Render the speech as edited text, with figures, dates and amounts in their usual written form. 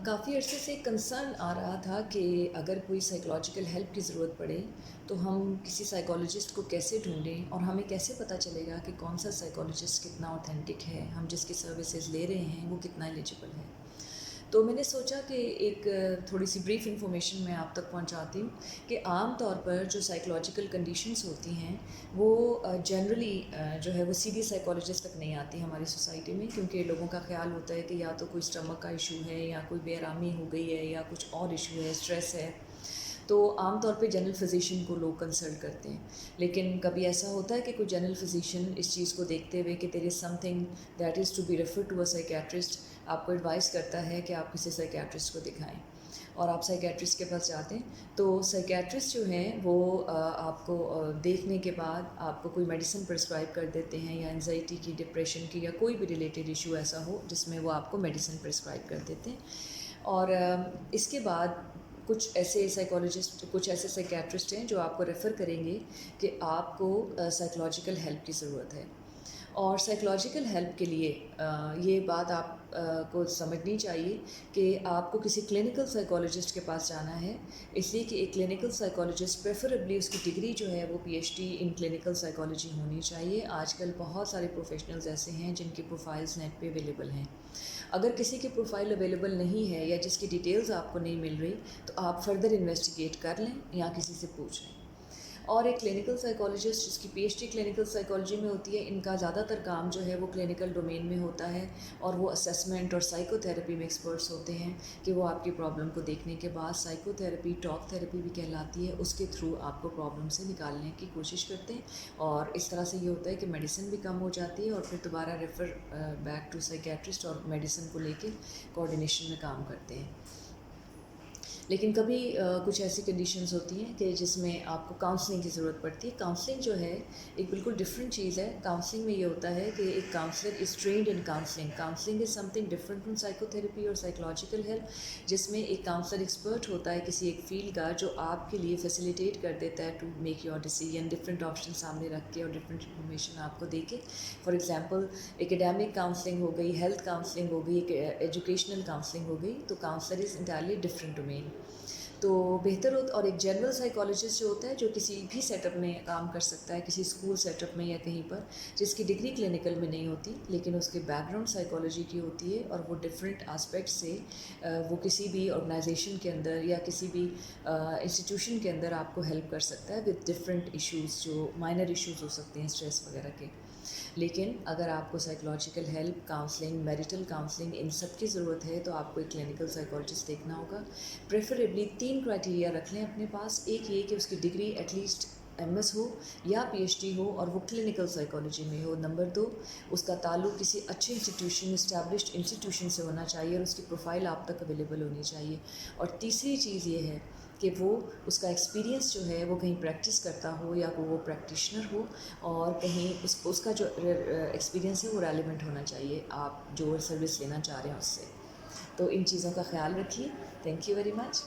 کافی عرصے سے ایک کنسرن آ رہا تھا کہ اگر کوئی سائیکولوجیکل ہیلپ کی ضرورت پڑے تو ہم کسی سائیکالوجسٹ کو کیسے ڈھونڈیں اور ہمیں کیسے پتہ چلے گا کہ کون سا سائیکالوجسٹ کتنا اوتھینٹک ہے، ہم جس کی سروسز لے رہے ہیں وہ کتنا ایلیجیبل ہے۔ تو میں نے سوچا کہ ایک تھوڑی سی بریف انفارمیشن میں آپ تک پہنچاتی ہوں کہ عام طور پر جو سائیکولوجیکل کنڈیشنز ہوتی ہیں وہ جنرلی جو ہے وہ سیدھی سائیکالوجسٹ تک نہیں آتی ہماری سوسائٹی میں، کیونکہ لوگوں کا خیال ہوتا ہے کہ یا تو کوئی اسٹمک کا ایشو ہے یا کوئی بے آرامی ہو گئی ہے یا کچھ اور ایشو ہے، اسٹریس ہے، تو عام طور پہ جنرل فزیشین کو لوگ کنسلٹ کرتے ہیں۔ لیکن کبھی ایسا ہوتا ہے کہ کوئی جنرل فزیشین اس چیز کو دیکھتے ہوئے کہ there is something that is to be refer to a psychiatrist, آپ کو ایڈوائز کرتا ہے کہ آپ کسی سائیکیٹرسٹ کو دکھائیں، اور آپ سائیکیٹرسٹ کے پاس جاتے ہیں تو سائیکیٹرسٹ جو ہیں وہ آپ کو دیکھنے کے بعد آپ کو کوئی میڈیسن پرسکرائب کر دیتے ہیں، یا انزائٹی کی، ڈپریشن کی، یا کوئی بھی ریلیٹڈ ایشو ایسا ہو جس میں وہ آپ کو میڈیسن پرسکرائب کر دیتے ہیں۔ اور اس کے بعد کچھ ایسے سائیکیٹرسٹ ہیں جو آپ کو ریفر کریں گے کہ آپ کو سائیکولوجیکل ہیلپ کی ضرورت ہے۔ اور سائیکولوجیکل ہیلپ کے لیے یہ بات آپ کو سمجھنی چاہیے کہ آپ کو کسی کلینکل سائیکالوجسٹ کے پاس جانا ہے، اس لیے کہ ایک کلینکل سائیکالوجسٹ پریفریبلی اس کی ڈگری جو ہے وہ P H D in clinical psychology ہونی چاہیے۔ آج کل بہت سارے پروفیشنلز ایسے ہیں جن کی پروفائلز نیٹ پہ اویلیبل ہیں۔ اگر کسی کی پروفائل اویلیبل نہیں ہے یا جس کی ڈیٹیلز آپ کو نہیں مل رہی تو آپ فردر انویسٹیگیٹ کر لیں یا کسی سے پوچھ لیں۔ اور ایک کلینکل سائیکالوجسٹ جس کی P H D clinical psychology میں ہوتی ہے، ان کا زیادہ تر کام جو ہے وہ کلینکل ڈومین میں ہوتا ہے، اور وہ اسیسمنٹ اور سائیکو تھیراپی میں ایکسپرٹس ہوتے ہیں کہ وہ آپ کی پرابلم کو دیکھنے کے بعد سائیکو تھیراپی، ٹاک تھیراپی بھی کہلاتی ہے، اس کے تھرو آپ کو پرابلم سے نکالنے کی کوشش کرتے ہیں، اور اس طرح سے یہ ہوتا ہے کہ میڈیسن بھی کم ہو جاتی ہے، اور پھر دوبارہ ریفر بیک ٹو سائیکیٹرسٹ اور میڈیسن کو لے کے کوآرڈینیشن میں کام کرتے ہیں۔ لیکن کبھی کچھ ایسی کنڈیشنز ہوتی ہیں کہ جس میں آپ کو کاؤنسلنگ کی ضرورت پڑتی ہے۔ کاؤنسلنگ جو ہے ایک بالکل ڈفرینٹ چیز ہے۔ کاؤنسلنگ میں یہ ہوتا ہے کہ ایک counsellor is trained in counselling. Counselling is some thing different from psycho therapy اور سائیکولوجیکل ہیلپ، جس میں ایک کاؤنسلر ایکسپرٹ ہوتا ہے کسی ایک فیلڈ کا، جو آپ کے لیے فیسیلیٹیٹ کر دیتا ہے to make your decision, different option سامنے رکھ کے اور ڈفرینٹ انفارمیشن آپ کو دے کے۔ فار ایگزامپل اکیڈیمک کاؤنسلنگ ہو گئی، ہیلتھ کاؤنسلنگ ہو گئی، ایجوکیشنل کاؤنسلنگ ہو گئی، تو counsellor is entirely different domain. تو بہتر ہوتا، اور ایک جنرل سائیکالوجسٹ جو ہوتا ہے جو کسی بھی سیٹ اپ میں کام کر سکتا ہے، کسی اسکول سیٹ اپ میں یا کہیں پر، جس کی ڈگری کلینکل میں نہیں ہوتی لیکن اس کے بیک گراؤنڈ سائیکالوجی کی ہوتی ہے، اور وہ ڈفرینٹ آسپیکٹ سے وہ کسی بھی آرگنائزیشن کے اندر یا کسی بھی انسٹیٹیوشن کے اندر آپ کو ہیلپ کر سکتا ہے وتھ ڈفرینٹ ایشوز، جو مائنر ایشوز ہو سکتے ہیں اسٹریس وغیرہ کے۔ لیکن اگر آپ کو psychological help, counselling, marital counselling, ان سب کی ضرورت ہے تو آپ کو ایک کلینکل سائیکالوجسٹ دیکھنا ہوگا۔ پریفریبلی 3 کرائٹیریا رکھ لیں اپنے پاس۔ ایک یہ کہ اس کی degree at least M S ہو یا پی ایچ ڈی ہو، اور وہ کلینکل سائیکالوجی میں ہو۔ نمبر 2، اس کا تعلق کسی اچھے انسٹیٹیوشن، اسٹیبلشڈ انسٹیٹیوشن سے ہونا چاہیے، اور اس کی پروفائل آپ تک اویلیبل ہونی چاہیے۔ اور تیسری چیز یہ ہے کہ وہ اس کا ایکسپیرینس جو ہے وہ کہیں پریکٹس کرتا ہو یا وہ پریکٹیشنر ہو، اور کہیں اس کا جو ایکسپیرینس ہے وہ ریلیونٹ ہونا چاہیے آپ جو سروس لینا چاہ رہے ہیں اس سے۔ تو ان چیزوں کا خیال رکھیے۔ Thank you very much.